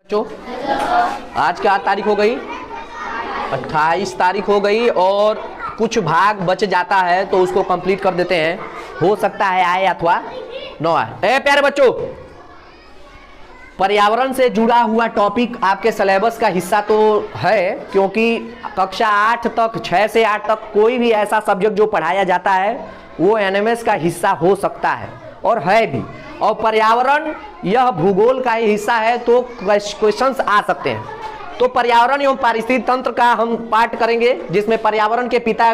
बच्चों आज क्या तारीख हो गई? 28 तारीख हो गई और कुछ भाग बच जाता है तो उसको कंप्लीट कर देते हैं। हो सकता है आए अथवा न आए। प्यारे बच्चों, पर्यावरण से जुड़ा हुआ टॉपिक आपके सिलेबस का हिस्सा तो है, क्योंकि कक्षा 8 तक 6 से 8 तक कोई भी ऐसा सब्जेक्ट जो पढ़ाया जाता है वो एनएमएस का हिस्सा हो सकता है और है भी। और पर्यावरण यह भूगोल का ही हिस्सा है तो क्वेश्चंस आ सकते हैं। तो पर्यावरण एवं पारिस्थितिकी तंत्र का हम पाठ करेंगे, जिसमें पर्यावरण के पिता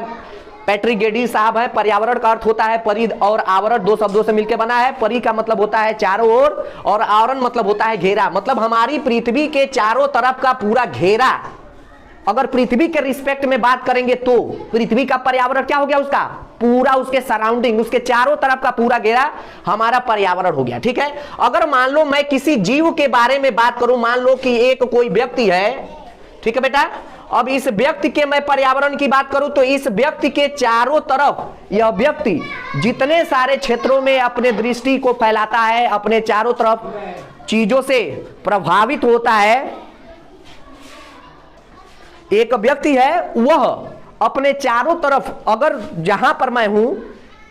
पैट्रिक गेडी साहब है। पर्यावरण का अर्थ होता है परिध और आवरण, दो शब्दों से मिलकर बना है। परि का मतलब होता है चारों ओर और आवरण मतलब होता है घेरा। मतलब हमारी पृथ्वी के चारों तरफ का पूरा घेरा। अगर पृथ्वी के रिस्पेक्ट में बात करेंगे तो पृथ्वी का पर्यावरण क्या हो गया? उसका पूरा, उसके सराउंडिंग, उसके चारों तरफ का पूरा घेरा हमारा पर्यावरण हो गया। ठीक है। अगर मान लो मैं किसी जीव के बारे में बात करूं, मान लो कि एक कोई व्यक्ति है, ठीक है बेटा। अब इस व्यक्ति के मैं पर्यावरण की बात करूं तो इस व्यक्ति के चारों तरफ यह व्यक्ति जितने सारे क्षेत्रों में अपने दृष्टि को फैलाता है, अपने चारों तरफ चीजों से प्रभावित होता है, एक व्यक्ति है, वह अपने चारों तरफ, अगर जहां पर मैं हूं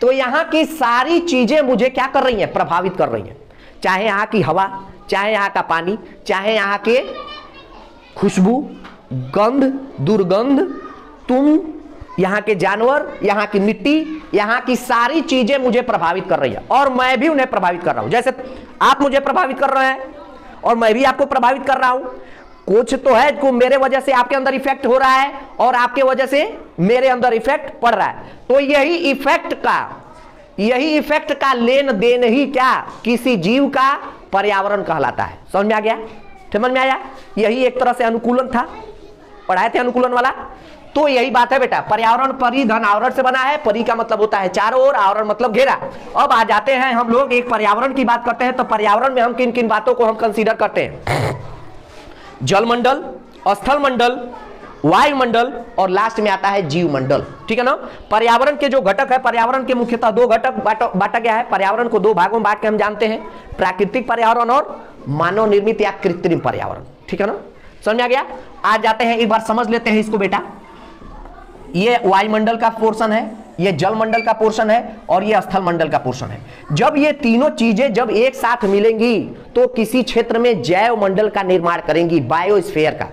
तो यहां की सारी चीजें मुझे क्या कर रही हैं? प्रभावित कर रही हैं। चाहे यहां की हवा, चाहे यहां का पानी, चाहे यहां के खुशबू, गंध, दुर्गंध, तुम, यहां के जानवर, यहां की मिट्टी, यहां की सारी चीजें मुझे प्रभावित कर रही है और मैं भी उन्हें प्रभावित कर रहा हूं। जैसे आप मुझे प्रभावित कर रहे हैं और मैं भी आपको प्रभावित कर रहा हूं। कुछ तो है जो मेरे वजह से आपके अंदर इफेक्ट हो रहा है और आपके वजह से मेरे अंदर इफेक्ट पड़ रहा है। तो यही इफेक्ट का लेन देन ही क्या किसी जीव का पर्यावरण कहलाता है। समझ में आ गया? समझ में आया? यही एक तरह से अनुकूलन था, पढ़ाए थे अनुकूलन वाला। तो यही बात है बेटा, पर्यावरण परि धन आवरण से बना है। परि का मतलब होता है चारों ओर, आवरण मतलब घेरा। अब आ जाते हैं हम लोग एक पर्यावरण की बात करते हैं तो पर्यावरण में हम किन किन बातों को हम कंसीडर करते हैं? जलमंडल, स्थल मंडल, वायुमंडल और लास्ट में आता है जीव मंडल। ठीक है ना। पर्यावरण के जो घटक है, पर्यावरण के मुख्यतः दो घटक बांटा गया है। पर्यावरण को दो भागों में बांट के हम जानते हैं, प्राकृतिक पर्यावरण और मानव निर्मित या कृत्रिम पर्यावरण। ठीक है ना, समझ में आ गया? आज जाते हैं, एक बार समझ लेते हैं इसको बेटा। ये वायुमंडल का पोर्शन है, ये जल मंडल का पोर्शन है और ये स्थल मंडल का पोर्शन है। जब ये तीनों चीजें जब एक साथ मिलेंगी तो किसी क्षेत्र में जैव मंडल का निर्माण करेंगी, बायोस्फीयर का।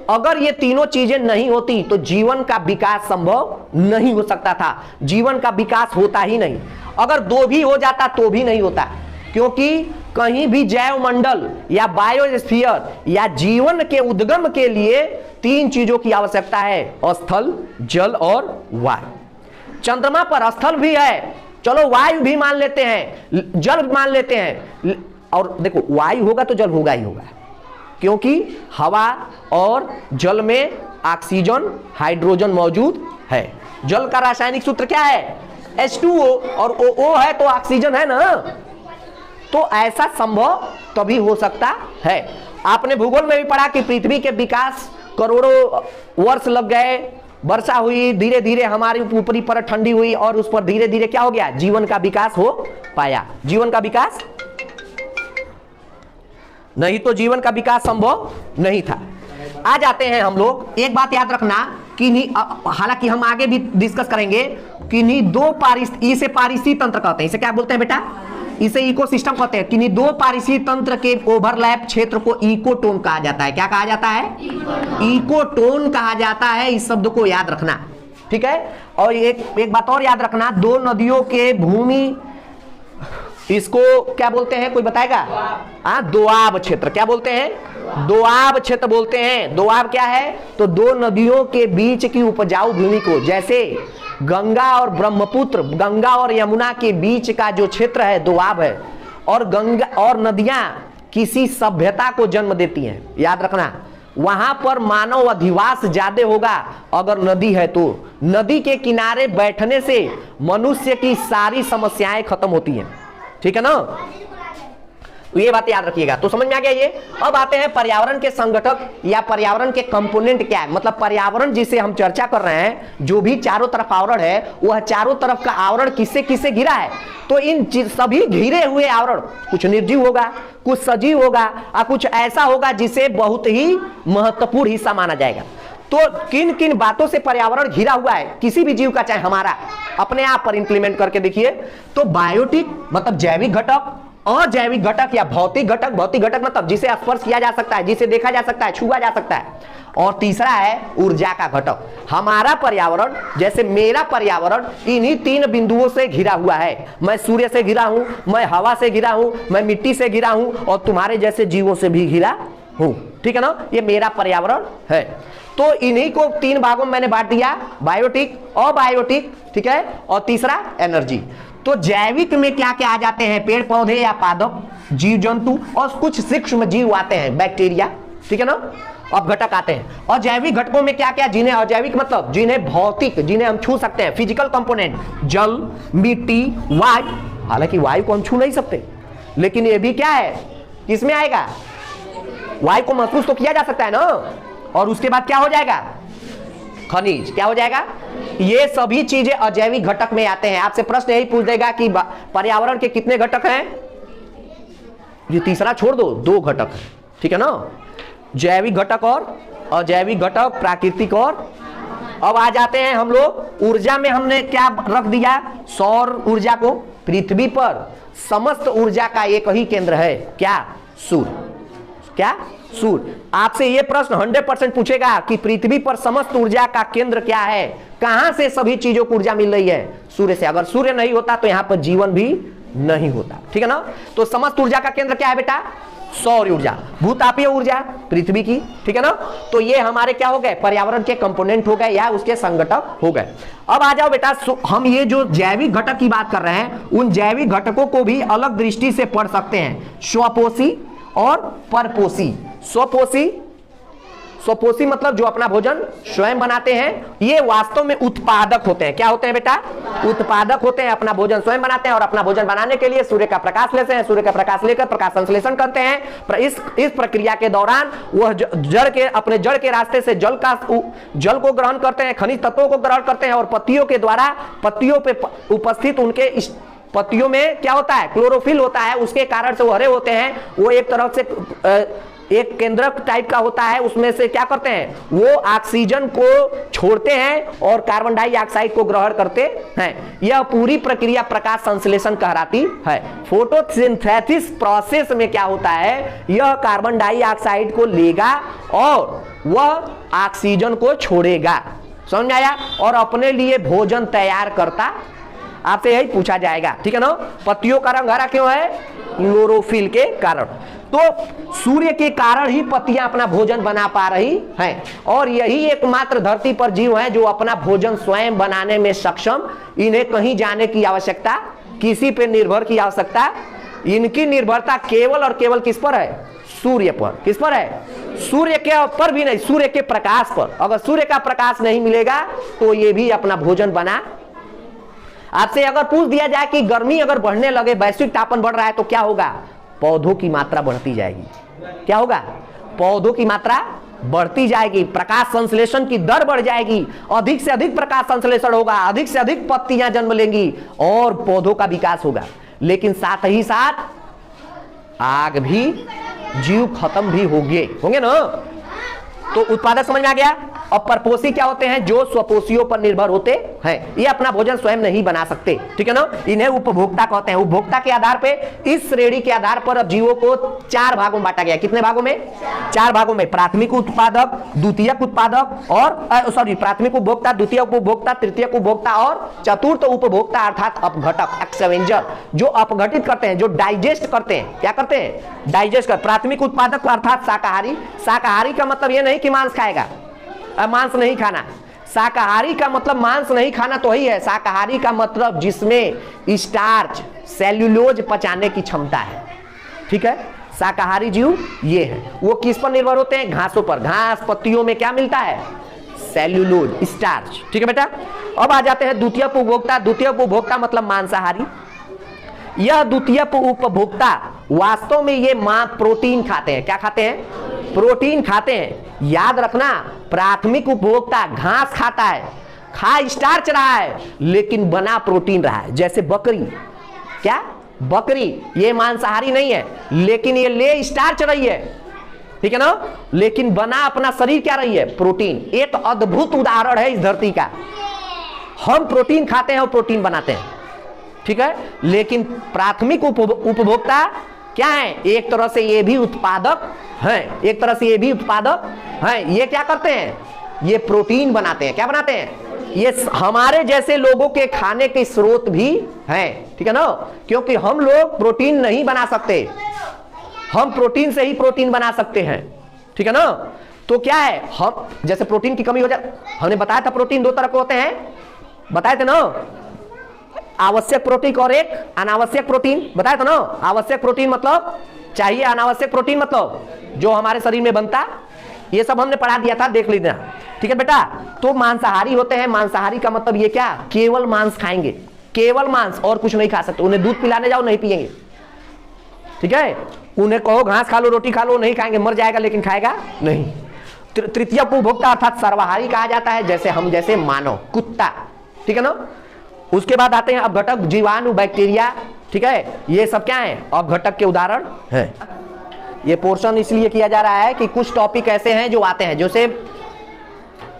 अगर ये तीनों चीजें नहीं होती तो जीवन का विकास संभव नहीं हो सकता था। जीवन का विकास होता ही नहीं। अगर दो भी हो जाता तो भी नहीं होता, क्योंकि कहीं भी जैव मंडल या बायोस्फीयर या जीवन के उद्गम के लिए तीन चीजों की आवश्यकता है, स्थल, जल और वायु। चंद्रमा पर स्थल भी है, चलो वायु भी मान लेते हैं, जल मान लेते हैं। और देखो वायु होगा तो जल होगा ही होगा, क्योंकि हवा और जल में ऑक्सीजन, हाइड्रोजन मौजूद है। जल का रासायनिक सूत्र क्या है? H2O और O है तो ऑक्सीजन है ना। तो ऐसा संभव तभी हो सकता है। आपने भूगोल में भी पढ़ा कि पृथ्वी के विकास करोड़ों वर्ष लग गए, वर्षा हुई, धीरे धीरे हमारी ऊपरी परत ठंडी हुई और उस पर धीरे धीरे क्या हो गया? जीवन का विकास हो पाया। जीवन का विकास नहीं तो जीवन का विकास संभव नहीं था। आ जाते हैं हम लोग, एक बात याद रखना कि हालांकि हम आगे भी डिस्कस करेंगे कि इसे पारिस्थितिक तंत्र कहते हैं। इसे क्या बोलते हैं बेटा? इसे इकोसिस्टम कहते हैं। किन्हीं दो पारिस्थितिक तंत्र के ओवरलैप क्षेत्र को इकोटोन कहा जाता है। क्या कहा जाता है? इकोटोन कहा जाता है। इस शब्द को याद रखना, ठीक है। और एक बात और याद रखना, दो नदियों के भूमि, इसको क्या बोलते हैं? कोई बताएगा? दोआब क्षेत्र। क्या बोलते हैं? दोआब क्षेत्र बोलते हैं। दोआब क्या है? तो दो नदियों के बीच की उपजाऊ भूमि को, जैसे गंगा और ब्रह्मपुत्र, गंगा और यमुना के बीच का जो क्षेत्र है दोआब है। और गंगा और नदियां किसी सभ्यता को जन्म देती हैं, याद रखना। वहां पर मानव अधिवास ज्यादा होगा अगर नदी है तो। नदी के किनारे बैठने से मनुष्य की सारी समस्याएं खत्म होती हैं। ठीक है ना। ये बात याद रखिएगा। तो समझ में आ गया ये। अब आते हैं पर्यावरण के संगठक या पर्यावरण के कंपोनेंट क्या है। मतलब पर्यावरण जिसे हम चर्चा कर रहे हैं, जो भी चारों तरफ आवरण है, वह चारों तरफ का आवरण किससे किससे घिरा है। तो इन सभी घिरे हुए आवरण, कुछ निर्जीव होगा, कुछ सजीव होगा और कुछ ऐसा होगा जिसे बहुत ही महत्वपूर्ण हिस्सा माना जाएगा। तो किन किन बातों से पर्यावरण घिरा हुआ है किसी भी जीव का, चाहे हमारा, अपने आप पर इंप्लीमेंट करके देखिए। तो बायोटिक मतलब जैविक घटक, अजैविक घटक या भौतिक घटक। भौतिक घटक मतलब जिसे स्पर्श किया जा सकता है, जिसे देखा जा सकता है, छुआ जा सकता है। और तीसरा है ऊर्जा का घटक। हमारा पर्यावरण, जैसे मेरा पर्यावरण इन्हीं 3 बिंदुओं से घिरा हुआ है। मैं सूर्य से घिरा हूं, मैं हवा से घिरा हूं, मैं मिट्टी से घिरा हूं और तुम्हारे जैसे जीवों से भी घिरा हूं। ठीक है ना, ये मेरा पर्यावरण है। तो इन्हीं को 3 भागों में मैंने बांट दिया, बायोटिक, अबायोटिक, ठीक है, और तीसरा एनर्जी। तो जैविक में क्या क्या आ जाते हैं, पेड़ पौधे या पादप, जीव जंतु और कुछ सूक्ष्म जीव आते हैं, बैक्टीरिया, ठीक है ना, अब घटक आते हैं। और जैविक घटकों में क्या क्या, जिन्हें अजैविक मतलब जिन्हें भौतिक, जिन्हें हम छू सकते हैं, फिजिकल कंपोनेंट, जल, मिट्टी, वायु। हालांकि वायु को हम छू नहीं सकते, लेकिन ये भी क्या है, किसमें आएगा, वायु को महसूस तो किया जा सकता है ना। और उसके बाद क्या हो जाएगा, खनिज, क्या हो जाएगा, ये सभी चीजें अजैविक घटक में आते हैं। आपसे प्रश्न यही पूछ देगा कि पर्यावरण के कितने घटक हैं, ये तीसरा छोड़ दो, 2 घटक है, ठीक है ना, जैविक घटक और अजैविक घटक, प्राकृतिक। और अब आ जाते हैं हम लोग ऊर्जा में। हमने क्या रख दिया, सौर ऊर्जा को। पृथ्वी पर समस्त ऊर्जा का एक ही केंद्र है, क्या, सूर्य। क्या, सूर्य। आपसे यह प्रश्न 100% पूछेगा कि पृथ्वी पर समस्त ऊर्जा का केंद्र क्या है, कहां से सभी चीजों को ऊर्जा मिल रही है, सूर्य से। अगर सूर्य नहीं होता तो यहां पर जीवन भी नहीं होता, ठीक है ना। तो समस्त ऊर्जा का केंद्र क्या है बेटा, सौर ऊर्जा। भूतापीय ऊर्जा पृथ्वी की, ठीक है ना। तो ये हमारे क्या हो गए, पर्यावरण के कंपोनेंट हो गए या उसके संघटक हो गए। अब आ जाओ बेटा, हम ये जो जैविक घटक की बात कर रहे हैं, उन जैविक घटकों को भी अलग दृष्टि से पढ़ सकते हैं, स्वपोषी और परपोषी। स्वपोषी मतलब जो अपना भोजन स्वयं बनाते हैं, ये वास्तव में उत्पादक होते हैं। क्या होते हैं बेटा, उत्पादक होते हैं, अपना भोजन स्वयं बनाते हैं और अपना भोजन बनाने के लिए सूर्य का प्रकाश लेते हैं, सूर्य का प्रकाश लेकर प्रकाश संश्लेषण करते हैं। इस प्रक्रिया के दौरान वह जड़ के, अपने जड़ के रास्ते से जल को ग्रहण करते हैं, खनिज तत्वों को ग्रहण करते हैं और पत्तियों के द्वारा, पत्तियों पे उपस्थित उनके पत्तियों में क्या होता है, क्लोरोफिल होता है, उसके कारण से वो हरे होते हैं। वो एक तरफ से एक केंद्रक टाइप का होता है, उसमें से क्या करते हैं, वो ऑक्सीजन को छोड़ते हैं और कार्बन डाइऑक्साइड को ग्रहण करते हैं। यह पूरी प्रक्रिया प्रकाश संश्लेषण कहलाती है। फोटोसिंथेसिस प्रोसेस में क्या होता है, यह कार्बन डाइऑक्साइड को लेगा और वह ऑक्सीजन को छोड़ेगा, समझ में आया, और अपने लिए भोजन तैयार करता। आपसे यही पूछा जाएगा, ठीक है ना। पत्तियों का रंग हरा क्यों है, क्लोरोफिल के कारण। तो सूर्य के कारण ही पत्तियां अपना भोजन बना पा रही हैं और यही एकमात्र धरती पर जीव हैं जो अपना भोजन स्वयं बनाने में सक्षम। इन्हें कहीं जाने की आवश्यकता, किसी पे निर्भर की आवश्यकता, इनकी निर्भरता केवल और केवल किस पर है, सूर्य पर। किस पर है, सूर्य के पर भी नहीं, सूर्य के प्रकाश पर। अगर सूर्य का प्रकाश नहीं मिलेगा तो ये भी अपना भोजन बना। आपसे अगर पूछ दिया जाए कि गर्मी अगर बढ़ने लगे, वैश्विक तापमान बढ़ रहा है, तो क्या होगा, पौधों की मात्रा बढ़ती जाएगी। क्या होगा, पौधों की मात्रा बढ़ती जाएगी, प्रकाश संश्लेषण की दर बढ़ जाएगी, अधिक से अधिक प्रकाश संश्लेषण होगा, अधिक से अधिक पत्तियां जन्म लेंगी और पौधों का विकास होगा। लेकिन साथ ही साथ आग भी, जीव खत्म भी होंगे ना। तो उत्पादक समझ में आ गया। और परपोषी क्या होते हैं, जो स्वपोषियों पर निर्भर होते हैं, ये अपना भोजन स्वयं नहीं बना सकते, ठीक है ना। इन्हें उपभोक्ता कहते हैं। उपभोक्ता के आधार पे, इस श्रेणी के आधार पर अब जीवों को 4 भागों में बांटा गया। कितने भागों में, 4 भागों में। प्राथमिक उत्पादक, द्वितीयक उत्पादक और प्राथमिक उपभोक्ता, द्वितीयक उपभोक्ता, तृतीयक उपभोक्ता और चतुर्थ उपभोक्ता अर्थात अपघटक, एक्सवेंजर, जो अपघटित करते हैं, जो डाइजेस्ट करते हैं। क्या करते हैं, डाइजेस्ट कर। प्राथमिक उत्पादक अर्थात शाकाहारी। शाकाहारी का मतलब यह नहीं कि मांस खाएगा, मांस नहीं खाना। शाकाहारी का मतलब मांस नहीं खाना तो ही है। शाकाहारी का मतलब जिसमें स्टार्च, सेल्यूलोज पचाने की क्षमता है, ठीक है। शाकाहारी जीव ये है। वो किस पर निर्भर होते हैं, घासों पर। घास पत्तियों में क्या मिलता है, सेल्यूलोज, स्टार्च, ठीक है बेटा। अब आ जाते हैं द्वितीयक उपभोक्ता। द्वितीयक उपभोक्ता मतलब मांसाहारी। यह द्वितीयक उपभोक्ता वास्तव में ये मां प्रोटीन खाते हैं। क्या खाते हैं? प्रोटीन खाते हैं। याद रखना, प्राथमिक उपभोक्ता घास खाता है, खा स्टार्च रहा है, लेकिन बना प्रोटीन रहा है। जैसे बकरी, क्या बकरी ये मांसाहारी नहीं है, लेकिन ये ले स्टार्च रही है, ठीक है ना, लेकिन बना अपना शरीर क्या रही है? प्रोटीन। एक अद्भुत उदाहरण है इस धरती का। हम प्रोटीन खाते हैं और प्रोटीन बनाते हैं, ठीक है, लेकिन प्राथमिक उपभोक्ता क्या है? एक तरह से ये भी उत्पादक हैं, एक तरह से ये भी उत्पादक हैं। ये क्या करते हैं? ये प्रोटीन बनाते हैं। क्या बनाते हैं? ये हमारे जैसे लोगों के खाने के स्रोत भी हैं, ठीक है ना, क्योंकि हम लोग प्रोटीन नहीं बना सकते, हम प्रोटीन से ही प्रोटीन बना सकते हैं, ठीक है ना। तो क्या है, हम जैसे प्रोटीन की कमी हो जाए, हमने बताया था प्रोटीन दो तरह के होते हैं, बताए थे ना, आवश्यक प्रोटीन और एक अनावश्यक प्रोटीन, बताया था ना। आवश्यक प्रोटीन मतलब चाहिए, अनावश्यक प्रोटीन मतलब जो हमारे शरीर में बनता, ये सब हमने पढ़ा दिया था, देख लीजिए, ठीक है बेटा। तो मांसाहारी होते हैं, मांसाहारी का मतलब ये क्या? केवल मांस खाएंगे, केवल मांस, और कुछ नहीं खा सकते। उन्हें दूध पिलाने जाओ नहीं पिएंगे, ठीक है। उन्हें कहो घास खा लो, रोटी खा लो, नहीं खाएंगे, मर जाएगा लेकिन खाएगा नहीं। तृतीय उपभोक्ता अर्थात सर्वाहारी कहा जाता है, जैसे हम, जैसे मानव, कुत्ता, ठीक है ना। उसके बाद आते हैं अपघटक, जीवाणु, बैक्टीरिया, ठीक है, ये सब क्या है? अपघटक के उदाहरण है। ये पोर्शन इसलिए किया जा रहा है कि कुछ टॉपिक ऐसे हैं जो आते हैं, जैसे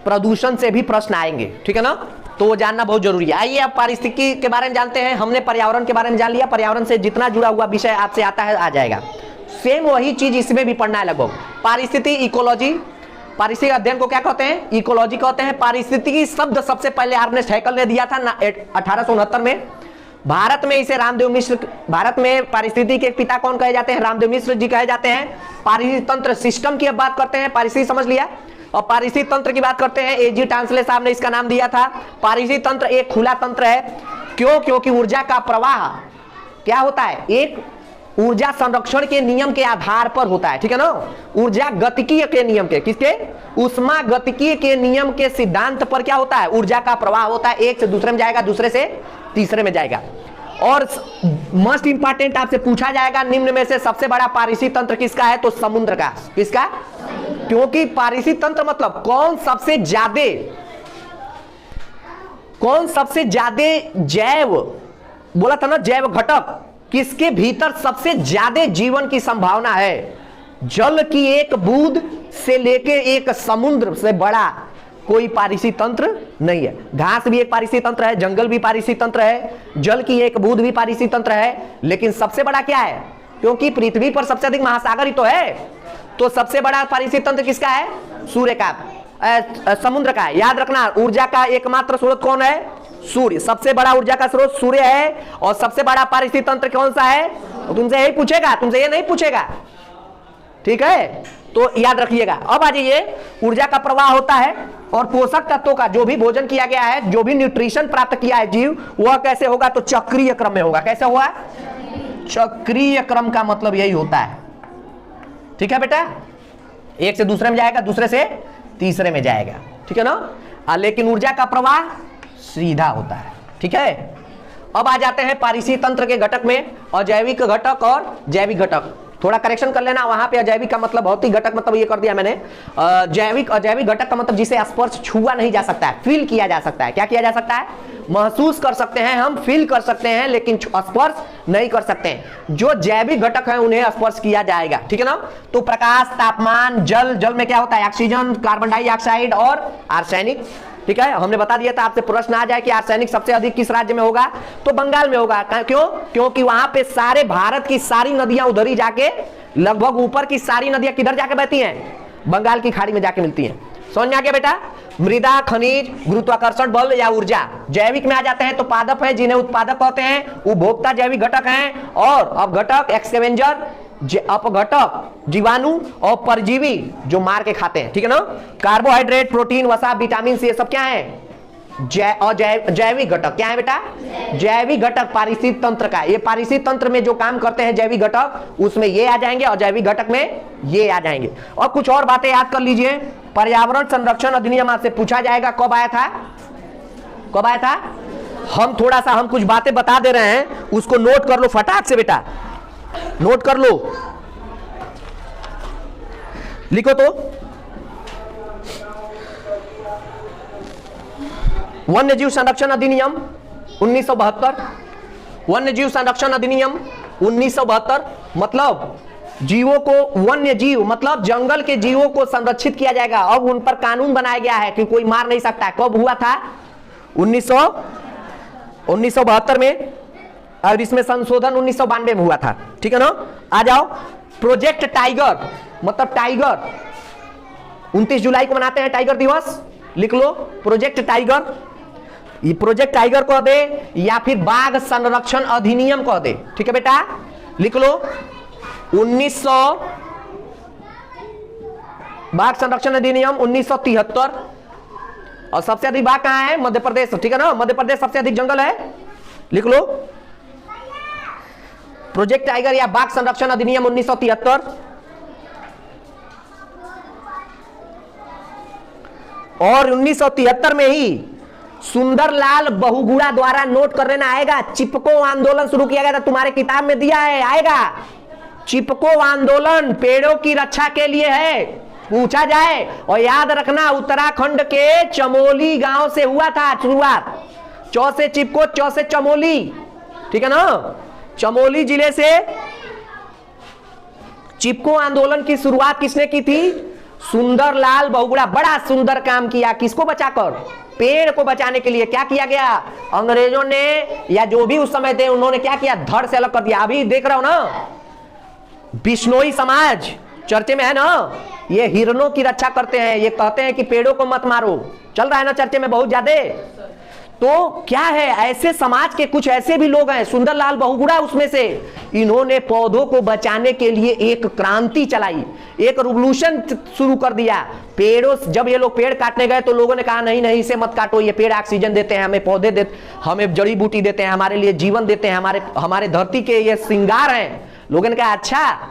प्रदूषण से भी प्रश्न आएंगे, ठीक है ना, तो वो जानना बहुत जरूरी है। आइए अब पारिस्थितिकी के बारे में जानते हैं। हमने पर्यावरण के बारे में जान लिया, पर्यावरण से जितना जुड़ा हुआ विषय आपसे आता है आ जाएगा। सेम वही चीज इसमें भी पढ़ना है लगभग। पारिस्थितिकी, इकोलॉजी, पारिस्थितिक अध्ययन को क्या कहते हैं? इकोलॉजी कहते हैं। पारिस्थितिकी शब्द सबसे पहले अर्नेस्ट हैकल ने दिया था 1869 में। भारत में इसे रामदेव मिश्र, भारत में पारिस्थितिकी के पिता कौन कहे जाते हैं? रामदेव मिश्र जी कहे जाते हैं। पारिस्थितिक तंत्र सिस्टम की अब बात करते हैं, पारिस्थितिकी समझ लिया, और पारिस्थितिक तंत्र की बात करते हैं। एजी टांसले साहब ने इसका नाम दिया था। पारिस्थितिक तंत्र एक खुला तंत्र है। क्यों? क्योंकि ऊर्जा का प्रवाह क्या होता है? एक ऊर्जा संरक्षण के नियम के आधार पर होता है, ठीक है ना। ऊर्जा गतिकीय के नियम के, किसके? उष्मा गतिकीय के नियम के सिद्धांत पर क्या होता है? ऊर्जा का प्रवाह होता है, एक से दूसरे में जाएगा, दूसरे से तीसरे में जाएगा। और मोस्ट इंपॉर्टेंट आपसे पूछा जाएगा, निम्न में से सबसे बड़ा पारिस्थितिक तंत्र किसका है? तो समुद्र का। किसका? क्योंकि पारिस्थितिक तंत्र मतलब कौन सबसे ज्यादा जैव, बोला था ना, जैव घटक, किसके भीतर सबसे ज्यादा जीवन की संभावना है? जल की एक बूंद से लेके एक समुद्र से बड़ा कोई पारिस्थितिक तंत्र नहीं है। घास भी एक पारिस्थितिक तंत्र है, जंगल भी पारिस्थितिक तंत्र है, जल की एक बूंद भी पारिस्थितिक तंत्र है, लेकिन सबसे बड़ा क्या है? क्योंकि पृथ्वी पर सबसे अधिक महासागर ही तो है, तो सबसे बड़ा पारिस्थितिक तंत्र किसका है? सूर्य का, समुद्र का। याद रखना, ऊर्जा का एकमात्र स्रोत कौन है? सूर्य। सबसे बड़ा ऊर्जा का स्रोत सूर्य है। और सबसे बड़ा पारिस्थितिक तंत्र कौन सा है? तो तुमसे यही पूछेगा, तुमसे ये नहीं पूछेगा, ठीक है, तो याद रखिएगा। अब आ जाइए, ऊर्जा का प्रवाह होता है और पोषक तत्वों का जो भी भोजन किया गया है, जो भी न्यूट्रिशन प्राप्त किया है जीव, वह कैसे होगा? तो चक्रीय क्रम में होगा। कैसे हुआ? चक्रीय क्रम का मतलब यही होता है, ठीक है बेटा, एक से दूसरे में जाएगा, दूसरे से तीसरे में जाएगा, ठीक है ना। लेकिन ऊर्जा का प्रवाह सीधा होता है, ठीक है। अब आ जाते हैं पारिस्थितिक तंत्र के घटक में, अजैविक घटक और जैविक घटक। थोड़ा करेक्शन कर लेना, वहां पे अजैविक का मतलब भौतिक घटक मतलब ये कर दिया मैंने। जैविक, अजैविक घटक का मतलब जिसे स्पर्श छुआ नहीं जा सकता है, फील किया जा सकता है। क्या किया जा सकता है? महसूस कर सकते हैं हम, फील कर सकते हैं, लेकिन स्पर्श नहीं कर सकते हैं। जो जैविक घटक है उन्हें स्पर्श किया जाएगा, ठीक है ना। तो प्रकाश, तापमान, जल, जल में क्या होता है? ऑक्सीजन, कार्बन डाइऑक्साइड और आर्सेनिक, ठीक है। हमने बता दिया था, आपसे प्रश्न आ जाए कि आर्सेनिक सबसे अधिक किस राज्य में होगा? तो बंगाल में होगा। क्यों? क्योंकि वहां पे सारे भारत की सारी नदियां उधर ही जाके, लगभग ऊपर की सारी नदियां किधर जाके बहती हैं? बंगाल की खाड़ी में जाके मिलती हैं। समझ में आ गया बेटा? मृदा, खनिज, गुरुत्वाकर्षण बल या ऊर्जा। जैविक में आ जाते हैं तो पादप है, जिन्हें उत्पादक कहते हैं, उपभोक्ता जैविक घटक हैं, और अपघटक, एक्सकेवेंजर, अपघटक, जीवाणु और परजीवी जो मार के खाते हैं, ठीक है ना। कार्बोहाइड्रेट, प्रोटीन, वसा, विटामिन, ये सब क्या है? जैविक घटक। क्या है बेटा? जैविक घटक पारिस्थितिक तंत्र का। ये पारिस्थितिक तंत्र में जो काम करते हैं जैविक घटक, उसमें ये आ जाएंगे, और जैविक घटक में ये आ जाएंगे। और कुछ और बातें याद कर लीजिए। पर्यावरण संरक्षण अधिनियम आपसे पूछा जाएगा, कब आया था? कब आया था? हम थोड़ा सा, हम कुछ बातें बता दे रहे हैं, उसको नोट कर लो फटाक से बेटा। नोट कर लो, लिखो तो। वन्य जीव संरक्षण अधिनियम 1972, वन्य जीव संरक्षण अधिनियम 1972 मतलब जीवों को, वन्य जीव मतलब जंगल के जीवों को संरक्षित किया जाएगा। अब उन पर कानून बनाया गया है कि कोई मार नहीं सकता है। कब हुआ था? 1972 में, और इसमें संशोधन 1992 में हुआ था। ठीक है ना? आ जाओ। प्रोजेक्ट टाइगर मतलब टाइगर, 29 जुलाई को मनाते हैं टाइगर दिवस, लिख लो प्रोजेक्ट टाइगर। ये प्रोजेक्ट टाइगर कह दे या फिर बाघ संरक्षण अधिनियम कह दे। ठीक है बेटा, लिख लो 1900 बाघ संरक्षण अधिनियम 1973। और सबसे अधिक बाघ कहां है? मध्य प्रदेश। ठीक है ना? मध्य प्रदेश सबसे अधिक जंगल है, लिख लो प्रोजेक्ट टाइगर या बाघ संरक्षण अधिनियम 1973। और 1973 में ही सुंदरलाल बहुगुणा द्वारा, नोट कर लेना, आएगा चिपको आंदोलन शुरू किया गया था। तुम्हारे किताब में दिया है, आएगा चिपको आंदोलन पेड़ों की रक्षा के लिए है, पूछा जाए। और याद रखना उत्तराखंड के चमोली गांव से हुआ था शुरुआत। चौ से चिपको, चौ से चमोली। ठीक है ना? चमोली जिले से चिपको आंदोलन की शुरुआत किसने की थी? सुंदरलाल बहुगुणा। बड़ा सुंदर काम किया, किसको बचाकर? पेड़ को बचाने के लिए। क्या किया गया? अंग्रेजों ने या जो भी उस समय थे उन्होंने क्या किया? धड़ से अलग कर दिया। अभी देख रहा हो ना, बिश्नोई समाज चर्चे में है ना, ये हिरणों की रक्षा करते हैं, ये कहते हैं कि पेड़ों को मत मारो, चल रहा है ना चर्चे में बहुत ज्यादा। तो क्या है, ऐसे समाज के कुछ ऐसे भी लोग हैं, सुंदरलाल बहुगुणा उसमें से, इन्होंने पौधों को बचाने के लिए एक क्रांति चलाई, एक रिवॉल्यूशन शुरू कर दिया। पेड़ों, जब ये लोग पेड़ काटने गए तो लोगों ने कहा नहीं नहीं इसे मत काटो, ये पेड़ ऑक्सीजन देते हैं, हमें पौधे देते, हमें जड़ी बूटी देते हैं, हमारे लिए जीवन देते हैं, हमारे धरती के ये श्रृंगार हैं। लोगों ने कहा अच्छा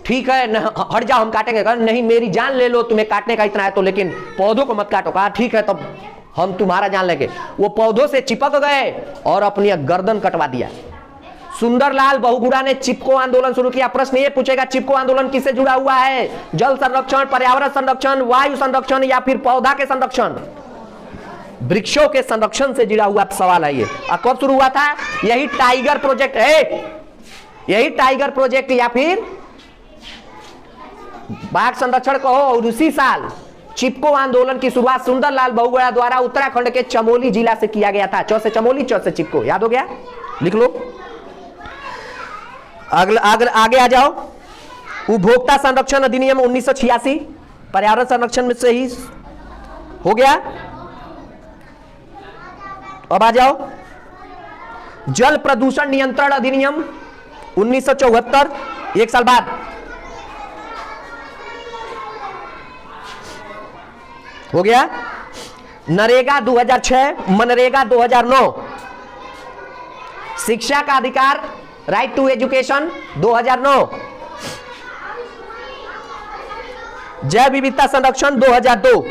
ठीक है, हट जाओ हम काटेंगे। कहा नहीं, मेरी जान ले लो, तुम्हें काटने का इतना है तो, लेकिन पौधों को मत काटो। कहा ठीक है तब हम तुम्हारा जान लेंगे। वो पौधों से चिपक गए और अपनी गर्दन कटवा दिया। सुंदरलाल बहुगुणा ने चिपको आंदोलन शुरू किया। प्रश्न ये पूछेगा चिपको आंदोलन किससे जुड़ा हुआ है? जल संरक्षण, पर्यावरण संरक्षण, वायु संरक्षण या फिर पौधा के संरक्षण, वृक्षों के संरक्षण से जुड़ा हुआ सवाल है ये। कब शुरू हुआ था? यही टाइगर प्रोजेक्ट है, यही टाइगर प्रोजेक्ट या फिर बाघ संरक्षण कहो। और उसी साल चिपको आंदोलन की शुरुआत सुंदरलाल बहुगुणा द्वारा उत्तराखंड के चमोली जिला से किया गया था। चौ से चमोली, चौ से चिपको। याद हो गया? लिख लो। आगे आ जाओ। उपभोक्ता संरक्षण अधिनियम 1986, पर्यावरण संरक्षण में से ही हो गया। अब आ जाओ जल प्रदूषण नियंत्रण अधिनियम 1974, एक साल बाद हो गया। नरेगा 2006, मनरेगा 2009, शिक्षा का अधिकार, राइट टू एजुकेशन 2009, जैव विविधता संरक्षण 2002।